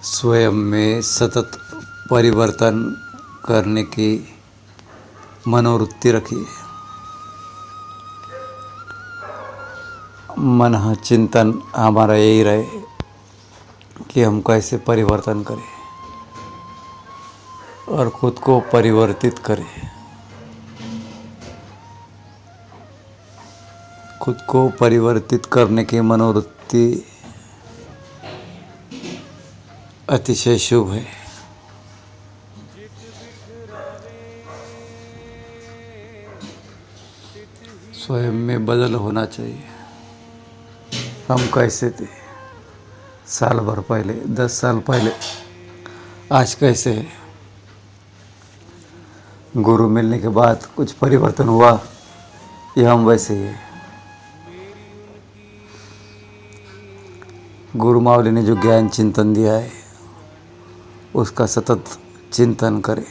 स्वयं में सतत परिवर्तन करने की मनोवृत्ति रखिए। मन चिंतन हमारा यही रहे कि हम कैसे परिवर्तन करें और खुद को परिवर्तित करें। खुद को परिवर्तित करने की मनोवृत्ति अतिशय शुभ है। स्वयं में बदल होना चाहिए। हम कैसे थे साल भर पहले, 10 साल पहले, आज कैसे है? गुरु मिलने के बाद कुछ परिवर्तन हुआ या हम वैसे ही हैं? गुरु मावली ने जो ज्ञान चिंतन दिया है उसका सतत चिंतन करें,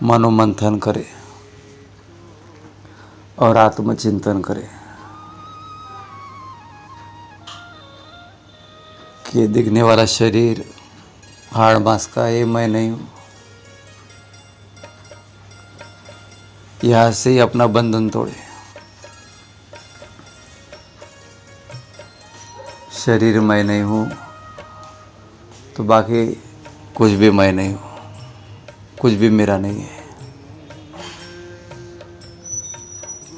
मनोमंथन करें और आत्मचिंतन करें कि दिखने वाला शरीर हाड़ मांस का ये मैं नहीं हूँ। यहाँ से ही अपना बंधन तोड़े। शरीर मैं नहीं हूँ तो बाकी कुछ भी मैं नहीं हूँ, कुछ भी मेरा नहीं है।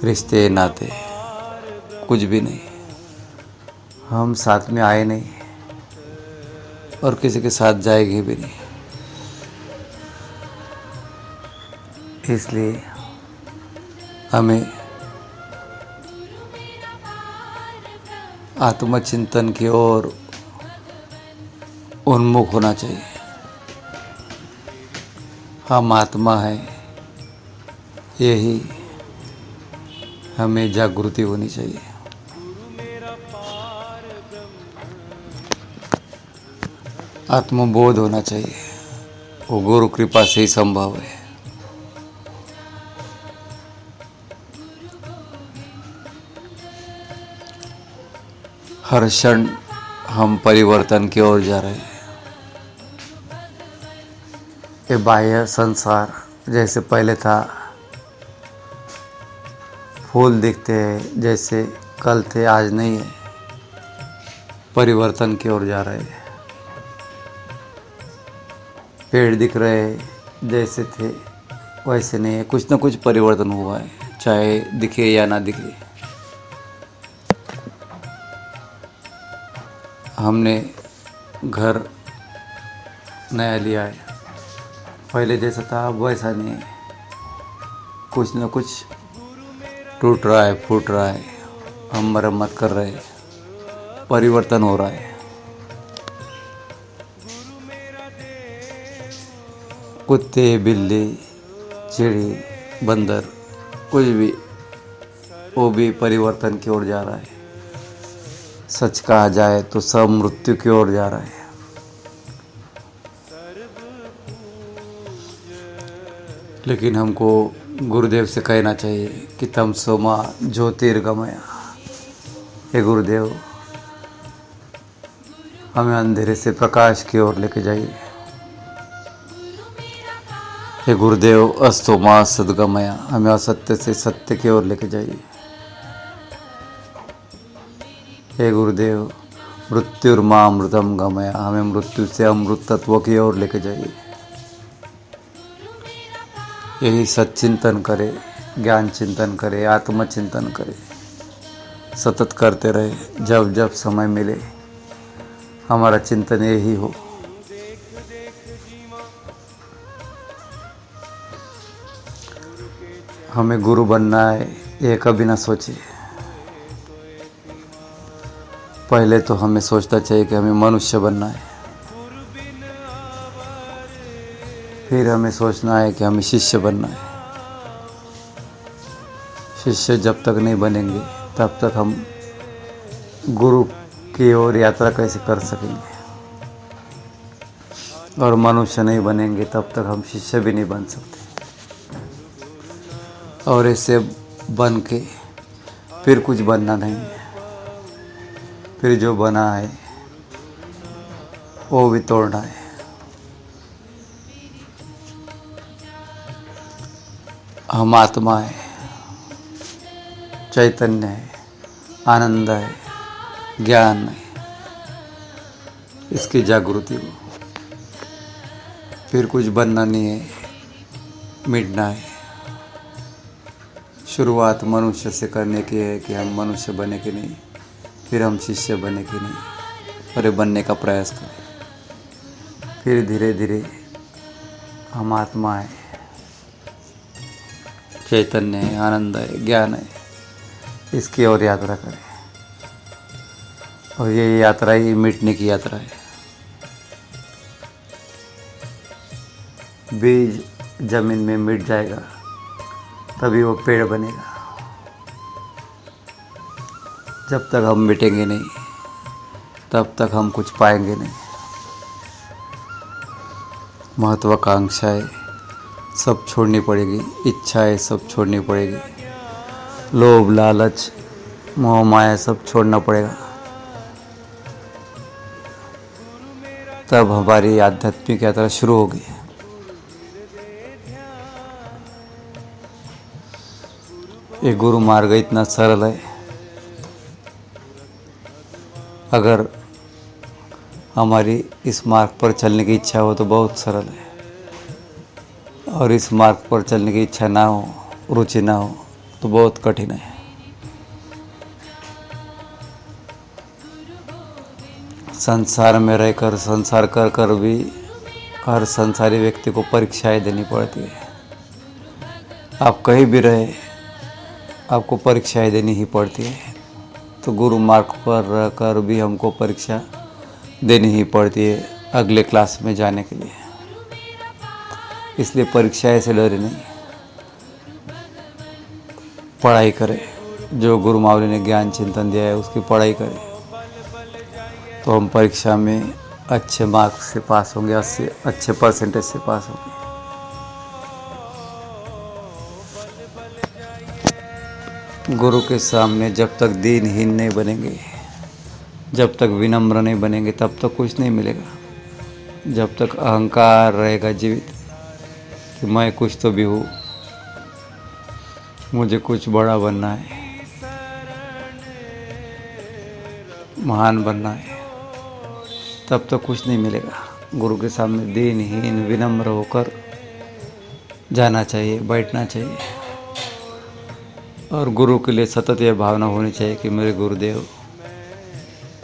रिश्ते नाते कुछ भी नहीं। हम साथ में आए नहीं और किसी के साथ जाएंगे भी नहीं। इसलिए हमें आत्मचिंतन की ओर उन्मुख होना चाहिए। हम आत्मा हैं, यही हमें जागृति होनी चाहिए। आत्मबोध होना चाहिए। वो गुरु कृपा से ही संभव है। हर क्षण हम परिवर्तन की ओर जा रहे हैं। ये बाह्य संसार जैसे पहले था, फूल दिखते हैं जैसे कल थे आज नहीं है, परिवर्तन की ओर जा रहे हैं। पेड़ दिख रहे हैं जैसे थे वैसे नहीं है, कुछ ना कुछ परिवर्तन हुआ है, चाहे दिखे या ना दिखे। हमने घर नया लिया है, पहले जैसा था अब वैसा नहीं है। कुछ ना कुछ टूट रहा है, फूट रहा है, हम मरम्मत कर रहे हैं, परिवर्तन हो रहा है। कुत्ते, बिल्ली, चिड़ी, बंदर, कुछ भी, वो भी परिवर्तन की ओर जा रहा है। सच कहा जाए तो सब मृत्यु की ओर जा रहा है। लेकिन हमको गुरुदेव से कहना चाहिए कि तमसो मा ज्योतिर्गमय। हे गुरुदेव, हमें अंधेरे से प्रकाश की ओर लेके जाइए। हे गुरुदेव, अस्तो मा सद्गमय, हमें असत्य से सत्य की ओर लेके जाइए। हे गुरुदेव, मृत्युर्मामृतम गमय, हमें मृत्यु से अमृत तत्व की ओर लेके जाइए। यही सच्चिंतन करे, ज्ञान चिंतन करे, आत्मचिंतन करे, सतत करते रहे। जब जब समय मिले हमारा चिंतन यही हो। हमें गुरु बनना है ये कभी ना सोचे। पहले तो हमें सोचना चाहिए कि हमें मनुष्य बनना है, फिर हमें सोचना है कि हमें शिष्य बनना है। शिष्य जब तक नहीं बनेंगे तब तक हम गुरु की ओर यात्रा कैसे कर सकेंगे, और मनुष्य नहीं बनेंगे तब तक हम शिष्य भी नहीं बन सकते। और ऐसे बन के फिर कुछ बनना नहीं है। फिर जो बना है वो भी तोड़ना है। हम आत्मा है, चैतन्य है, आनंद है, ज्ञान है। इसकी जागृति हो। फिर कुछ बनना नहीं है, मिटना है। शुरुआत मनुष्य से करने की है कि हम मनुष्य बने कि नहीं, फिर हम शिष्य बने कि नहीं, अरे बनने का प्रयास करें। फिर धीरे धीरे हम आत्मा है, चैतन्य है, आनंद है, ज्ञान है, इसकी ओर यात्रा करें। और ये यात्रा ही मिटने की यात्रा है। बीज जमीन में मिट जाएगा तभी वो पेड़ बनेगा। जब तक हम मिटेंगे नहीं तब तक हम कुछ पाएंगे नहीं। महत्वाकांक्षाएं सब छोड़नी पड़ेगी, इच्छाएं सब छोड़नी पड़ेगी, लोभ लालच मोह माया सब छोड़ना पड़ेगा। तब हमारी आध्यात्मिक यात्रा शुरू होगी। ये गुरु मार्ग इतना सरल है। अगर हमारी इस मार्ग पर चलने की इच्छा हो तो बहुत सरल है, और इस मार्ग पर चलने की इच्छा ना हो, रुचि ना हो तो बहुत कठिन है। संसार में रहकर संसार कर कर भी हर संसारी व्यक्ति को परीक्षाएं देनी पड़ती है। आप कहीं भी रहे आपको परीक्षाएं देनी ही पड़ती है। तो गुरु मार्ग पर रहकर भी हमको परीक्षा देनी ही पड़ती है अगले क्लास में जाने के लिए। इसलिए परीक्षाएं से डरे नहीं, पढ़ाई करें। जो गुरु मावली ने ज्ञान चिंतन दिया है उसकी पढ़ाई करें तो हम परीक्षा में अच्छे मार्क्स से पास होंगे, अच्छे परसेंटेज से पास होंगे। गुरु के सामने जब तक दीनहीन नहीं बनेंगे, जब तक विनम्र नहीं बनेंगे, तब तक कुछ नहीं मिलेगा। जब तक अहंकार रहेगा जीवित कि मैं कुछ तो भी हूँ, मुझे कुछ बड़ा बनना है, महान बनना है, तब तक कुछ नहीं मिलेगा। गुरु के सामने दीनहीन विनम्र होकर जाना चाहिए, बैठना चाहिए। और गुरु के लिए सतत यह भावना होनी चाहिए कि मेरे गुरुदेव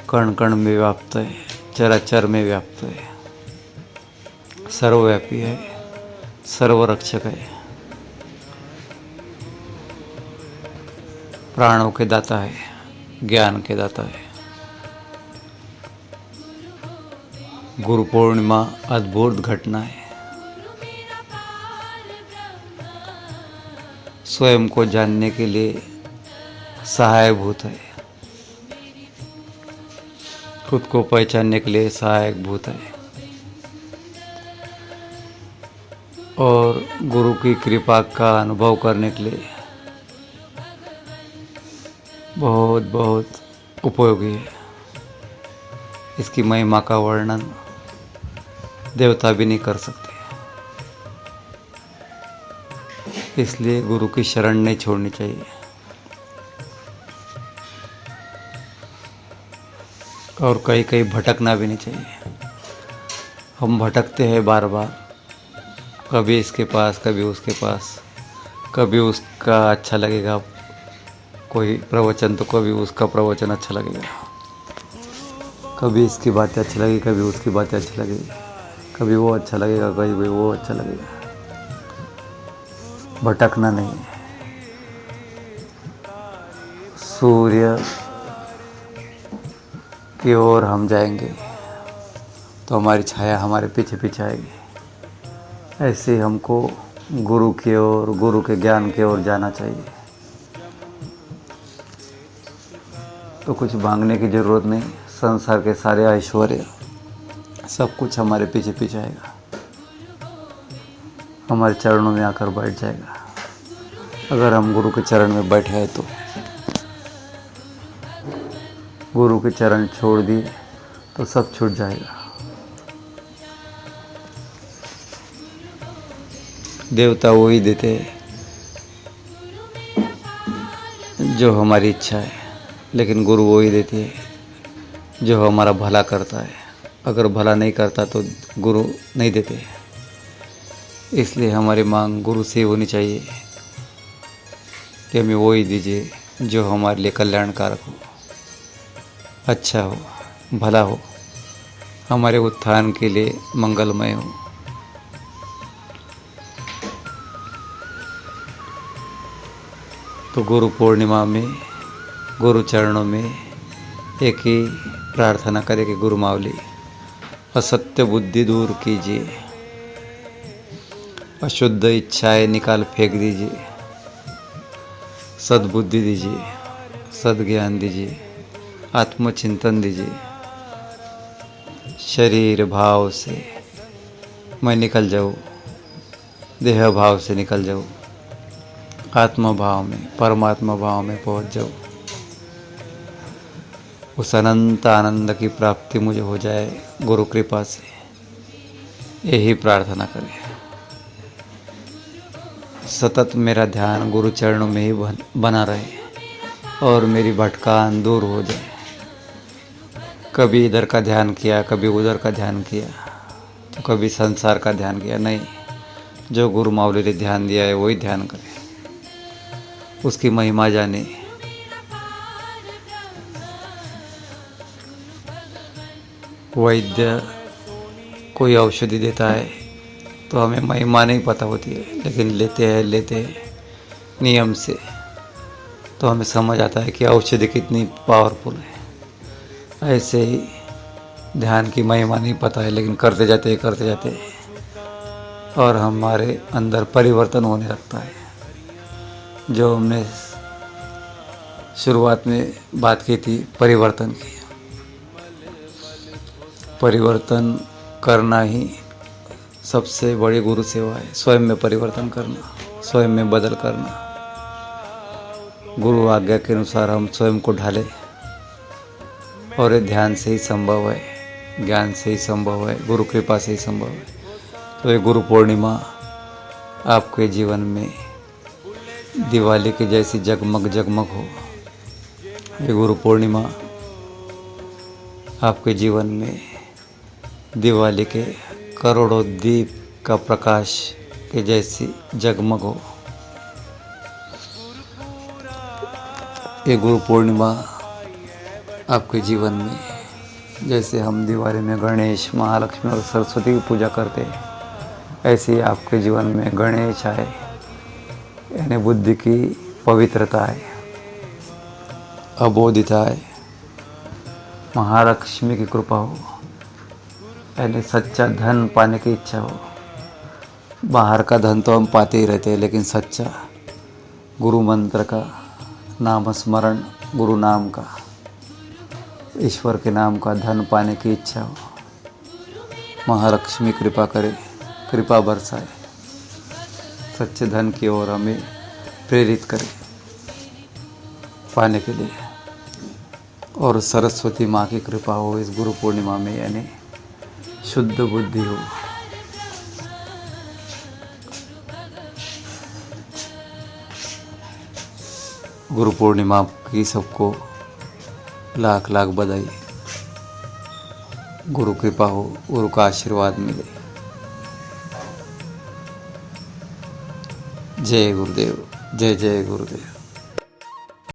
कण कण में व्याप्त है, चराचर में व्याप्त है, सर्वव्यापी है, सर्वरक्षक है, प्राणों के दाता है, ज्ञान के दाता है। गुरु पूर्णिमा अद्भुत घटना है। स्वयं को जानने के लिए सहायभूत है, खुद को पहचानने के लिए सहायक भूत है। और गुरु की कृपा का अनुभव करने के लिए बहुत बहुत उपयोगी है। इसकी महिमा का वर्णन देवता भी नहीं कर सकते। इसलिए गुरु की शरण नहीं छोड़नी चाहिए। और कहीं कहीं भटकना भी नहीं चाहिए। हम भटकते हैं बार बार, कभी इसके पास कभी उसके पास, कभी उसका अच्छा लगेगा कोई प्रवचन तो कभी उसका प्रवचन अच्छा लगेगा, कभी इसकी बातें अच्छी लगेगी कभी उसकी बातें अच्छी लगेगी, कभी वो अच्छा लगेगा कभी वो अच्छा लगेगा। भटकना नहीं है। सूर्य की ओर हम जाएंगे तो हमारी छाया हमारे पीछे पीछे आएगी। ऐसे हमको गुरु की ओर, गुरु के ज्ञान की ओर जाना चाहिए। तो कुछ मांगने की ज़रूरत नहीं। संसार के सारे ऐश्वर्य सब कुछ हमारे पीछे पीछे आएगा, हमारे चरणों में आकर बैठ जाएगा। अगर हम गुरु के चरण में बैठे हैं तो गुरु के चरण छोड़ दिए तो सब छूट जाएगा। देवता वही देते हैं जो हमारी इच्छा है, लेकिन गुरु वही देते हैं जो हमारा भला करता है। अगर भला नहीं करता तो गुरु नहीं देते। इसलिए हमारी मांग गुरु से होनी चाहिए कि हमें वही दीजिए जो हमारे लिए कल्याणकारक हो, अच्छा हो, भला हो, हमारे उत्थान के लिए मंगलमय हो। तो गुरु पूर्णिमा में गुरु चरणों में एक ही प्रार्थना करें कि गुरु मावली असत्य बुद्धि दूर कीजिए, अशुद्ध इच्छाएं निकाल फेंक दीजिए, सद्बुद्धि दीजिए, सद्ज्ञान दीजिए, आत्मचिंतन दीजिए। शरीर भाव से मैं निकल जाऊँ, देह भाव से निकल जाऊँ, आत्मा भाव में, परमात्मा भाव में पहुँच जाऊँ। उस अनंत आनंद की प्राप्ति मुझे हो जाए गुरु कृपा से, यही प्रार्थना करें। सतत मेरा ध्यान गुरु चरणों में ही बना रहे और मेरी भटकान दूर हो जाए। कभी इधर का ध्यान किया, कभी उधर का ध्यान किया, तो कभी संसार का ध्यान किया। नहीं, जो गुरु मावली ने ध्यान दिया है वही ध्यान करें, उसकी महिमा जाने। वैद्य कोई औषधि देता है तो हमें महिमा नहीं पता होती है, लेकिन लेते हैं नियम से तो हमें समझ आता है कि औषधि कितनी पावरफुल है। ऐसे ही ध्यान की महिमा नहीं पता है, लेकिन करते जाते और हमारे अंदर परिवर्तन होने लगता है। जो हमने शुरुआत में बात की थी परिवर्तन की, परिवर्तन करना ही सबसे बड़ी गुरु सेवा है। स्वयं में परिवर्तन करना, स्वयं में बदल करना। गुरु आज्ञा के अनुसार हम स्वयं को ढालें और ये ध्यान से ही संभव है, ज्ञान से ही संभव है, गुरु कृपा से ही संभव है। तो ये गुरु पूर्णिमा आपके जीवन में दिवाली की जैसी जगमग जगमग हो। ये गुरु पूर्णिमा आपके जीवन में दिवाली के करोड़ों दीप का प्रकाश के जैसी जगमग हो। ये गुरु पूर्णिमा आपके जीवन में जैसे हम दिवाली में गणेश, महालक्ष्मी और सरस्वती की पूजा करते हैं, ऐसे ही आपके जीवन में गणेश आए, यानी बुद्धि की पवित्रता है, अबोधिता है, महालक्ष्मी की कृपा हो, यानी सच्चा धन पाने की इच्छा हो। बाहर का धन तो हम पाते ही रहते हैं, लेकिन सच्चा गुरु मंत्र का नाम स्मरण, गुरु नाम का, ईश्वर के नाम का धन पाने की इच्छा हो। महालक्ष्मी कृपा करे, कृपा बरसाए, सच्चे धन की ओर हमें प्रेरित करे पाने के लिए। और सरस्वती माँ की कृपा हो इस गुरु पूर्णिमा में, यानी शुद्ध बुद्धि हो। गुरु पूर्णिमा की सबको लाख लाख बधाई। गुरु कृपा हो, गुरु का आशीर्वाद मिले। जय गुरुदेव, जय जय गुरुदेव।